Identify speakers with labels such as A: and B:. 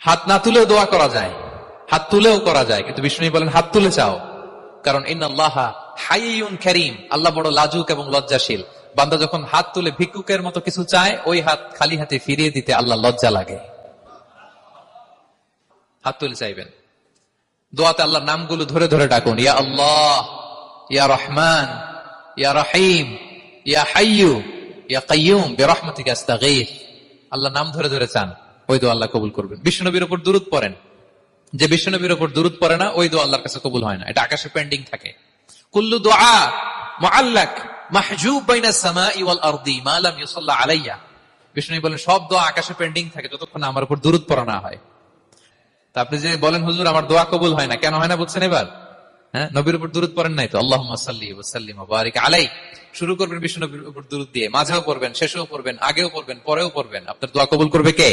A: হাত না তুলেও দোয়া করা যায়, হাত তুলেও করা যায়, কিন্তু বিষ্ণু বলেন হাত তুলে চাও, কারণ ইন্নাল্লাহা হাইয়ুন কারীম, আল্লাহ বড় লাজুক এবং লজ্জাশীল। বান্দা যখন হাত তুলে ভিক্ষুকের মতো কিছু চায়, ওই হাত খালি হাতে ফিরিয়ে দিতে আল্লাহ লজ্জা লাগে। হাত তুলে চাইবেন। দোয়াতে আল্লাহর নামগুলো ধরে ধরে ডাকুন, ইয়া আল্লাহ, ইয়া রহমান, ইয়া রহিম, ইয়া হাইয়ু, ইয়া কাইয়ুম বিরহমাতিকা আস্তাগীথ। আল্লাহ নাম ধরে ধরে চান, ওই দোয়া আল্লাহ কবুল করবেন। বিশ্বনবীর উপর দুরূদ পড়েন, যে বিশ্বনবীর উপর দুরূদ পড়ে না, ওই দোয়া আল্লাহর কাছে কবুল হয় না, এটা আকাশে পেন্ডিং থাকে। কুল্লু দুআ মুআল্লাক মাহজুব বাইনা সামাই ওয়াল আরদি মা লাম ইউসাল্লা আলাইয়া। বিষ্ণু বলেন সব দোয়া আকাশে পেন্ডিং থাকে যতক্ষণ আমার উপর দুরূদ পড়া না হয়। তা আপনি যে বলেন হুজুর আমার দোয়া কবুল হয় না, কেন হয় না বুঝছেন এবার? হ্যাঁ, নবীর উপর দুরূদ পড়েন নাই তো। আল্লাহুম্মা সাল্লি ওয়া সাল্লিম ওয়া বারিক আলাইহি। শুরু করবেন বিষ্ণু নবীর উপর দুরূদ দিয়ে, মাঝেও পড়বেন, শেষেও পড়বেন, আগেও পড়বেন, পরেও পড়বেন। আপনার দোয়া কবুল করবে কে?